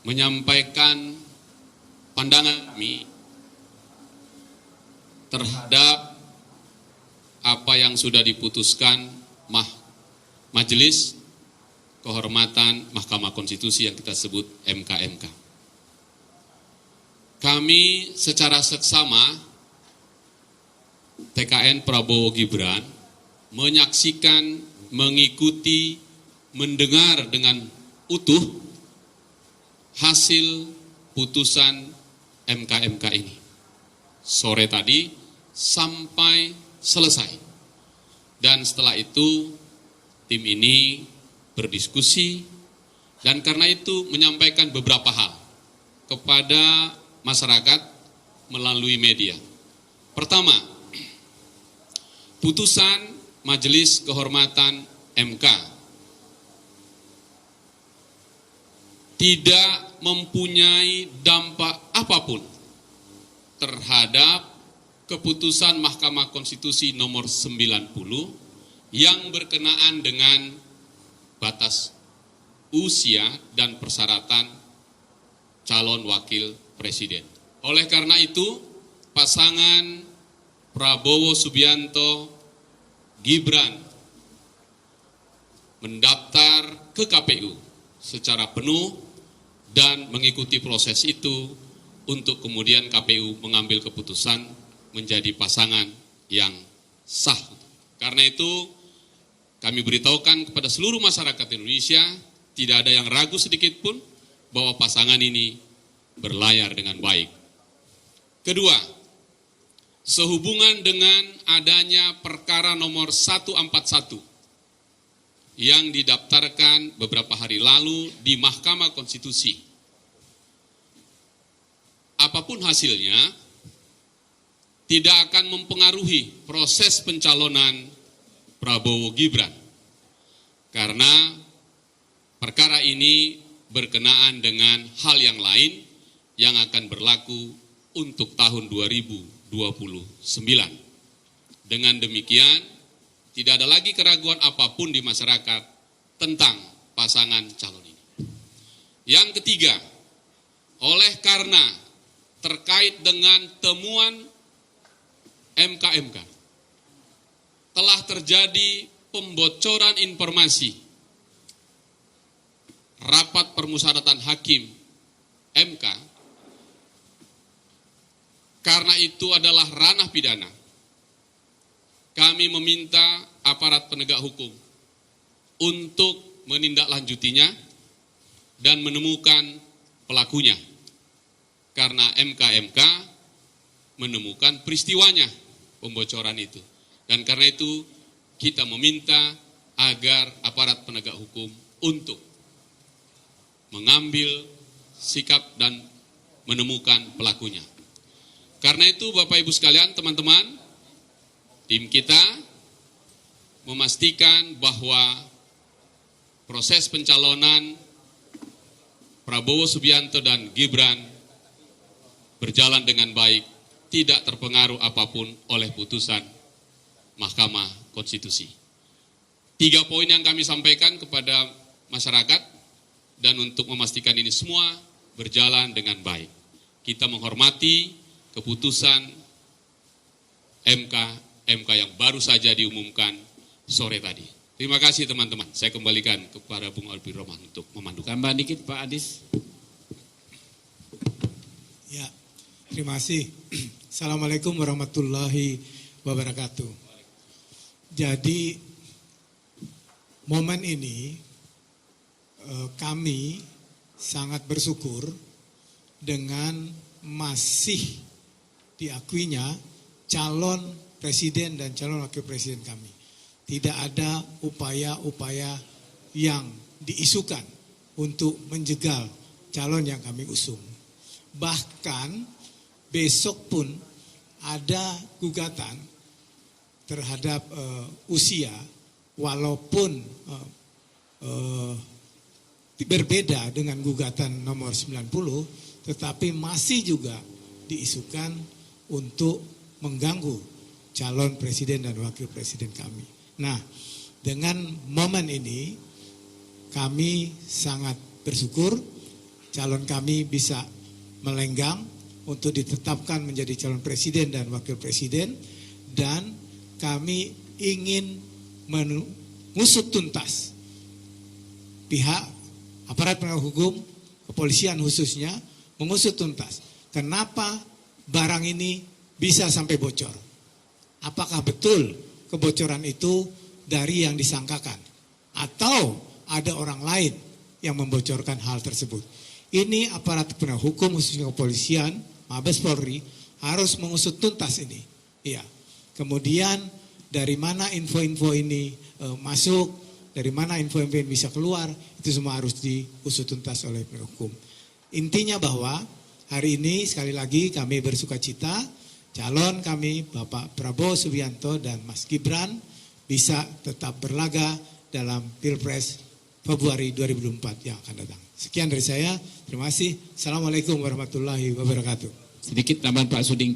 menyampaikan pandangan kami terhadap apa yang sudah diputuskan Majelis Kehormatan Mahkamah Konstitusi yang kita sebut MKMK. Kami secara seksama TKN Prabowo Gibran menyaksikan, mengikuti, mendengar dengan utuh hasil putusan MKMK ini. Sore tadi sampai selesai. Dan setelah itu tim ini berdiskusi dan karena itu menyampaikan beberapa hal kepada masyarakat melalui media. Pertama, putusan Majelis Kehormatan MK tidak mempunyai dampak apapun terhadap keputusan Mahkamah Konstitusi nomor 90 yang berkenaan dengan batas usia dan persyaratan calon wakil presiden. Oleh karena itu, pasangan Prabowo Subianto Gibran mendaftar ke KPU secara penuh dan mengikuti proses itu untuk kemudian KPU mengambil keputusan menjadi pasangan yang sah. Karena itu kami beritahukan kepada seluruh masyarakat Indonesia, tidak ada yang ragu sedikit pun bahwa pasangan ini berlayar dengan baik. Kedua, sehubungan dengan adanya perkara nomor 141 yang didaftarkan beberapa hari lalu di Mahkamah Konstitusi. Apapun hasilnya, tidak akan mempengaruhi proses pencalonan Prabowo Gibran, karena perkara ini berkenaan dengan hal yang lain yang akan berlaku untuk tahun 2029. Dengan demikian, tidak ada lagi keraguan apapun di masyarakat tentang pasangan calon ini. Yang ketiga, oleh karena terkait dengan temuan MKMK, telah terjadi pembocoran informasi rapat permusyawaratan hakim MK, karena itu adalah ranah pidana. Kami meminta aparat penegak hukum untuk menindaklanjutinya dan menemukan pelakunya, karena MKMK menemukan peristiwanya pembocoran itu. Dan karena itu kita meminta agar aparat penegak hukum untuk mengambil sikap dan menemukan pelakunya. Karena itu Bapak Ibu sekalian, teman-teman, tim kita memastikan bahwa proses pencalonan Prabowo Subianto dan Gibran berjalan dengan baik, tidak terpengaruh apapun oleh putusan Mahkamah Konstitusi. 3 poin yang kami sampaikan kepada masyarakat, dan untuk memastikan ini semua berjalan dengan baik. Kita menghormati keputusan MK yang baru saja diumumkan sore tadi. Terima kasih teman-teman. Saya kembalikan kepada Bung Albi Roman untuk memandukan. Tambah dikit Pak Adis. Ya, terima kasih. Assalamualaikum warahmatullahi wabarakatuh. Jadi momen ini kami sangat bersyukur dengan masih diakuinya calon presiden dan calon wakil presiden kami. Tidak ada upaya-upaya yang diisukan untuk menjegal calon yang kami usung. Bahkan besok pun ada gugatan terhadap usia, walaupun berbeda dengan gugatan nomor 90, tetapi masih juga diisukan untuk mengganggu calon presiden dan wakil presiden kami. Nah, dengan momen ini kami sangat bersyukur calon kami bisa melenggang untuk ditetapkan menjadi calon presiden dan wakil presiden, dan kami ingin mengusut tuntas pihak aparat penegak hukum, kepolisian khususnya, mengusut tuntas kenapa barang ini bisa sampai bocor. Apakah betul kebocoran itu dari yang disangkakan atau ada orang lain yang membocorkan hal tersebut. Ini aparat penegak hukum khususnya kepolisian, Mabes Polri harus mengusut tuntas ini. Iya. Kemudian dari mana info-info ini masuk, dari mana info-info ini bisa keluar, itu semua harus diusut tuntas oleh penegak hukum. Intinya bahwa hari ini sekali lagi kami bersukacita calon kami Bapak Prabowo Subianto dan Mas Gibran bisa tetap berlaga dalam Pilpres Februari 2024 yang akan datang. Sekian dari saya, terima kasih. Assalamualaikum warahmatullahi wabarakatuh. Sedikit tambahan Pak Suding.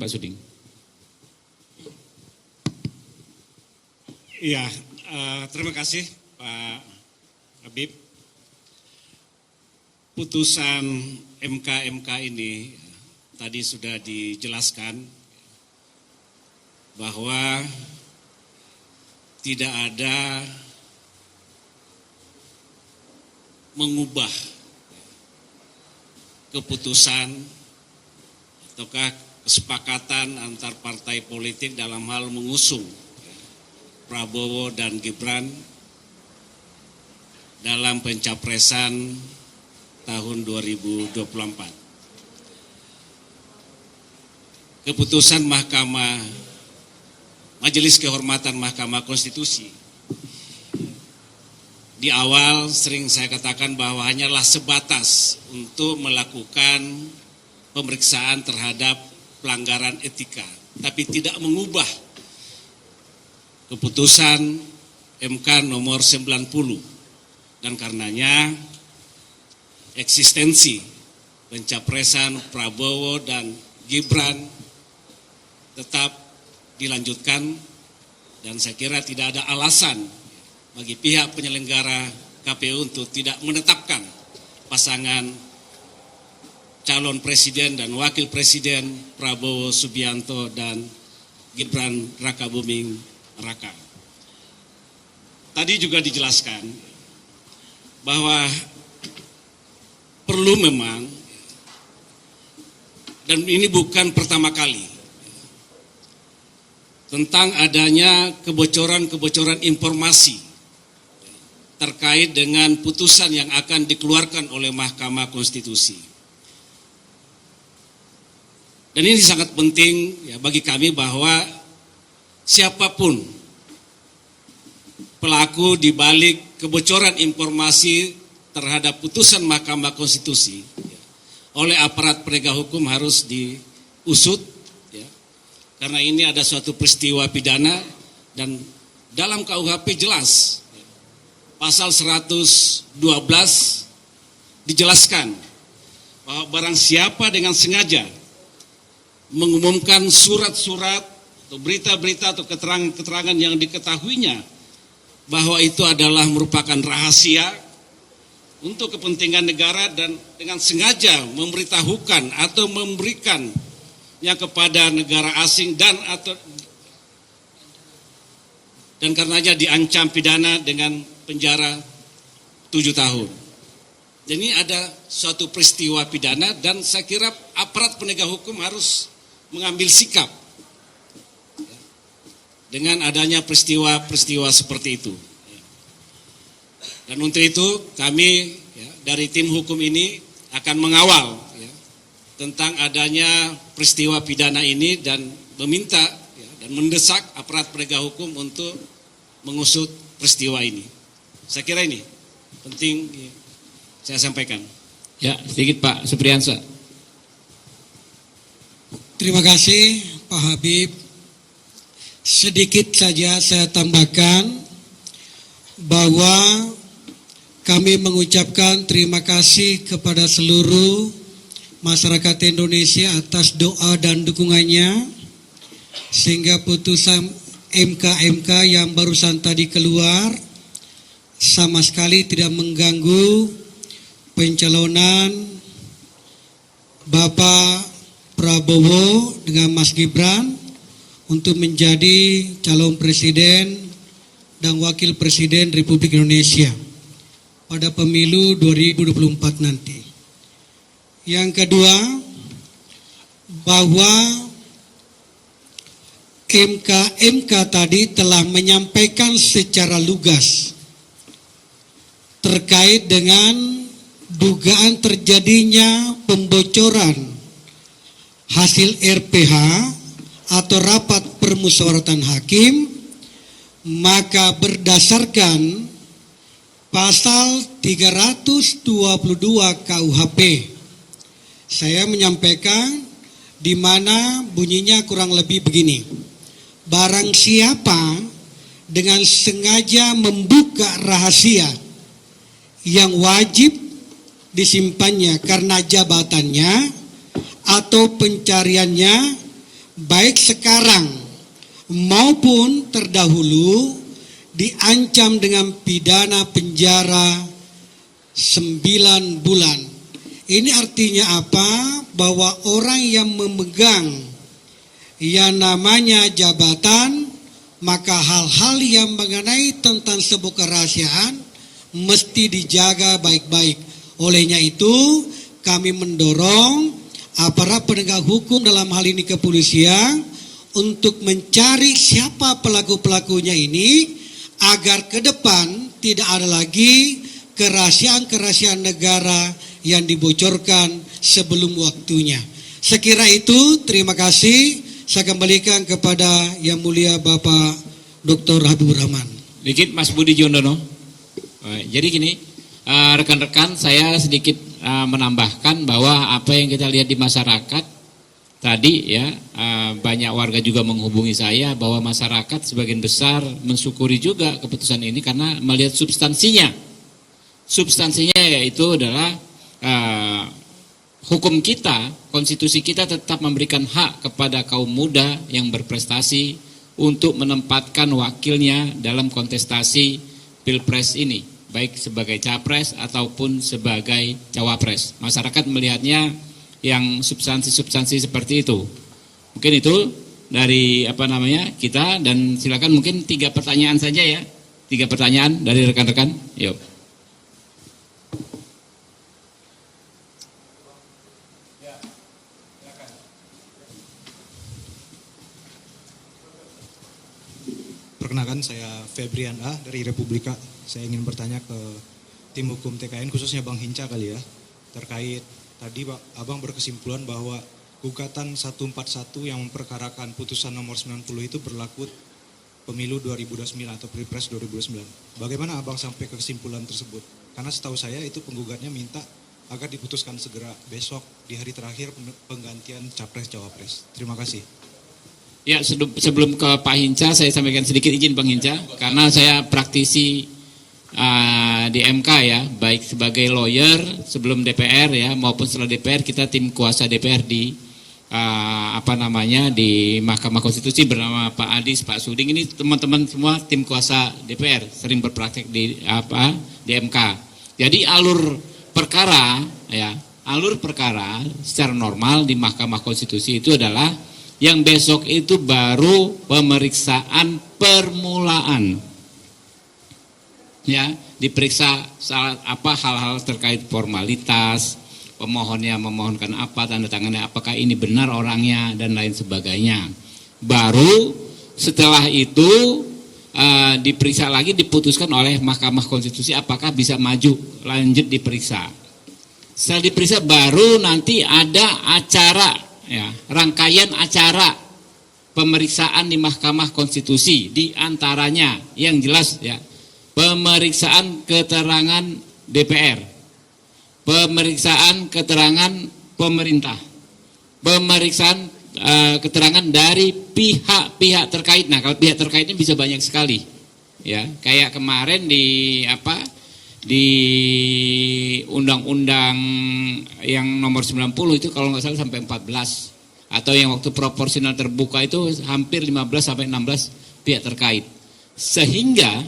Iya, terima kasih Pak Habib. Putusan MK ini tadi sudah dijelaskan bahwa tidak ada mengubah keputusan ataukah kesepakatan antar partai politik dalam hal mengusung Prabowo dan Gibran dalam pencapresan tahun 2024. Keputusan Majelis Kehormatan Mahkamah Konstitusi di awal sering saya katakan bahwa hanyalah sebatas untuk melakukan pemeriksaan terhadap pelanggaran etika, tapi tidak mengubah keputusan MK nomor 90, dan karenanya eksistensi pencapresan Prabowo dan Gibran tetap dilanjutkan, dan saya kira tidak ada alasan bagi pihak penyelenggara KPU untuk tidak menetapkan pasangan calon presiden dan wakil presiden Prabowo Subianto dan Gibran Rakabuming Raka. Tadi juga dijelaskan bahwa perlu memang, dan ini bukan pertama kali, tentang adanya kebocoran-kebocoran informasi terkait dengan putusan yang akan dikeluarkan oleh Mahkamah Konstitusi. Dan ini sangat penting ya bagi kami bahwa siapapun pelaku di balik kebocoran informasi terhadap putusan Mahkamah Konstitusi oleh aparat penegak hukum harus diusut ya. Karena ini ada suatu peristiwa pidana, dan dalam KUHP jelas pasal 112 dijelaskan bahwa barang siapa dengan sengaja mengumumkan surat-surat atau berita-berita atau keterangan-keterangan yang diketahuinya bahwa itu adalah merupakan rahasia untuk kepentingan negara dan dengan sengaja memberitahukan atau memberikannya kepada negara asing dan karenanya diancam pidana dengan penjara 7 tahun. Jadi ini ada suatu peristiwa pidana, dan saya kira aparat penegak hukum harus mengambil sikap dengan adanya peristiwa-peristiwa seperti itu. Dan untuk itu kami dari tim hukum ini akan mengawal tentang adanya peristiwa pidana ini dan meminta dan mendesak aparat penegak hukum untuk mengusut peristiwa ini. Saya kira ini penting saya sampaikan. Ya, sedikit Pak Supriyansa. Terima kasih Pak Habib. Sedikit saja saya tambahkan bahwa kami mengucapkan terima kasih kepada seluruh masyarakat Indonesia atas doa dan dukungannya, sehingga putusan MK yang barusan tadi keluar sama sekali tidak mengganggu pencalonan Bapak Prabowo dengan Mas Gibran untuk menjadi calon presiden dan wakil presiden Republik Indonesia pada pemilu 2024 nanti. Yang kedua, bahwa MK tadi telah menyampaikan secara lugas terkait dengan dugaan terjadinya pembocoran hasil RPH atau rapat permusyawaratan hakim, maka berdasarkan pasal 322 KUHP, saya menyampaikan di mana bunyinya kurang lebih begini: barang siapa dengan sengaja membuka rahasia yang wajib disimpannya karena jabatannya atau pencariannya, baik sekarang maupun terdahulu, diancam dengan pidana penjara 9 bulan. Ini artinya apa? Bahwa orang yang memegang yang namanya jabatan, maka hal-hal yang mengenai tentang sebuah kerahasiaan mesti dijaga baik-baik. Olehnya itu kami mendorong aparat penegak hukum, dalam hal ini kepolisian, untuk mencari siapa pelaku-pelakunya ini, agar ke depan tidak ada lagi kerahasiaan-kerahasiaan negara yang dibocorkan sebelum waktunya. Sekira itu, terima kasih. Saya kembalikan kepada Yang Mulia Bapak Dr. Habibur Rahman. Dikit Mas Budi Jondono. Jadi gini, rekan-rekan, saya sedikit menambahkan bahwa apa yang kita lihat di masyarakat tadi ya, banyak warga juga menghubungi saya bahwa masyarakat sebagian besar mensyukuri juga keputusan ini karena melihat substansinya. Substansinya yaitu adalah hukum kita, konstitusi kita tetap memberikan hak kepada kaum muda yang berprestasi untuk menempatkan wakilnya dalam kontestasi Pilpres ini, baik sebagai capres ataupun sebagai cawapres. Masyarakat melihatnya yang substansi-substansi seperti itu. Mungkin itu dari kita, dan silakan mungkin 3 pertanyaan saja ya. 3 pertanyaan dari rekan-rekan. Yuk. Perkenalkan, saya Febrian A dari Republika. Saya ingin bertanya ke tim hukum TKN, khususnya Bang Hinca kali ya, terkait tadi Pak Abang berkesimpulan bahwa gugatan 141 yang memperkarakan putusan nomor 90 itu berlaku pemilu 2029 atau Pilpres 2029. Bagaimana Abang sampai ke kesimpulan tersebut? Karena setahu saya itu penggugatnya minta agar diputuskan segera besok di hari terakhir penggantian capres-cawapres. Terima kasih. Ya, sebelum ke Pak Hinca, saya sampaikan sedikit izin Bang Hinca, karena saya praktisi di MK ya, baik sebagai lawyer sebelum DPR ya, maupun setelah DPR, kita tim kuasa DPR di di Mahkamah Konstitusi bernama Pak Adis, Pak Suding. Ini teman-teman semua tim kuasa DPR sering berpraktek di MK. Jadi alur perkara secara normal di Mahkamah Konstitusi itu adalah yang besok itu baru pemeriksaan permulaan. Ya, diperiksa hal-hal terkait formalitas, pemohonnya memohonkan apa, tanda tangannya apakah ini benar orangnya dan lain sebagainya. Baru setelah itu diperiksa lagi, diputuskan oleh Mahkamah Konstitusi apakah bisa maju lanjut diperiksa. Setelah diperiksa baru nanti ada acara ya, rangkaian acara pemeriksaan di Mahkamah Konstitusi, di antaranya yang jelas ya, pemeriksaan keterangan DPR, pemeriksaan keterangan pemerintah, pemeriksaan keterangan dari pihak-pihak terkait. Nah, kalau pihak terkaitnya bisa banyak sekali ya, kayak kemarin di undang-undang yang nomor 90 itu kalau nggak salah sampai 14, atau yang waktu proporsional terbuka itu hampir 15 sampai 16 pihak terkait. Sehingga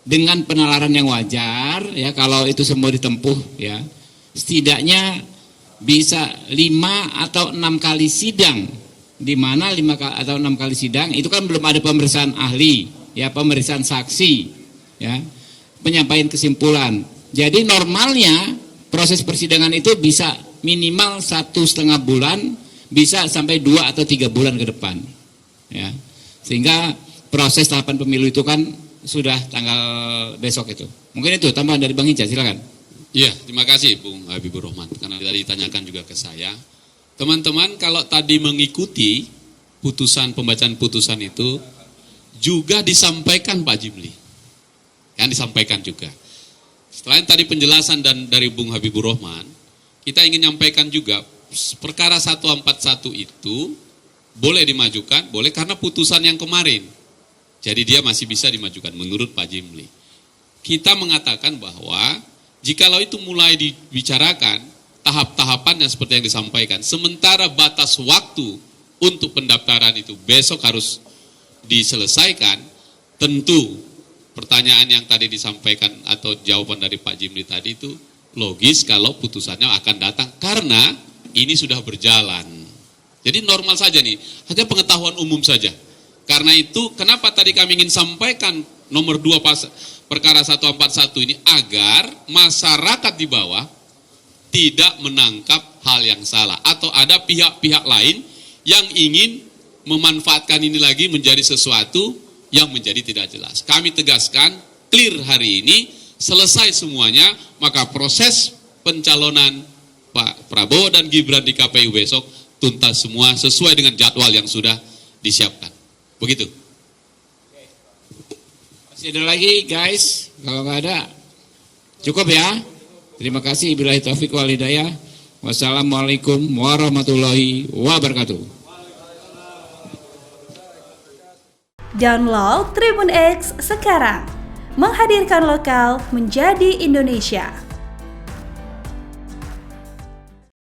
dengan penalaran yang wajar ya, kalau itu semua ditempuh ya, setidaknya bisa 5 atau 6 kali sidang, di mana 5 atau 6 kali sidang itu kan belum ada pemeriksaan ahli, ya, pemeriksaan saksi, ya, penyampaian kesimpulan. Jadi normalnya proses persidangan itu bisa minimal 1,5 bulan, bisa sampai 2 atau 3 bulan ke depan, ya. Sehingga proses tahapan pemilu itu kan sudah tanggal besok itu. Mungkin itu tambahan dari Bang Hinca, silakan. Iya, terima kasih Bung Habibur Rahman, karena tadi ditanyakan juga ke saya. Teman-teman, kalau tadi mengikuti pembacaan putusan itu juga disampaikan Pak Jimli, yang disampaikan juga. Selain tadi penjelasan dan dari Bung Habibur Rahman, kita ingin menyampaikan juga perkara 141 itu boleh dimajukan, boleh karena putusan yang kemarin. Jadi dia masih bisa dimajukan menurut Pak Jimli. Kita mengatakan bahwa jikalau itu mulai dibicarakan, tahap-tahapannya seperti yang disampaikan, sementara batas waktu untuk pendaftaran itu besok harus diselesaikan, tentu pertanyaan yang tadi disampaikan atau jawaban dari Pak Jimli tadi itu logis kalau putusannya akan datang karena ini sudah berjalan. Jadi normal saja nih, hanya pengetahuan umum saja. Karena itu kenapa tadi kami ingin sampaikan nomor 2 perkara 141 ini agar masyarakat di bawah tidak menangkap hal yang salah atau ada pihak-pihak lain yang ingin memanfaatkan ini lagi menjadi sesuatu yang menjadi tidak jelas. Kami tegaskan clear hari ini, selesai semuanya, maka proses pencalonan Pak Prabowo dan Gibran di KPU besok tuntas semua sesuai dengan jadwal yang sudah disiapkan. Begitu. Masih ada lagi guys? Kalau nggak ada, cukup ya. Terima kasih. Billahi taufiq wal hidayah. Wassalamualaikum warahmatullahi wabarakatuh. Download Tribun X sekarang. Menghadirkan lokal menjadi Indonesia.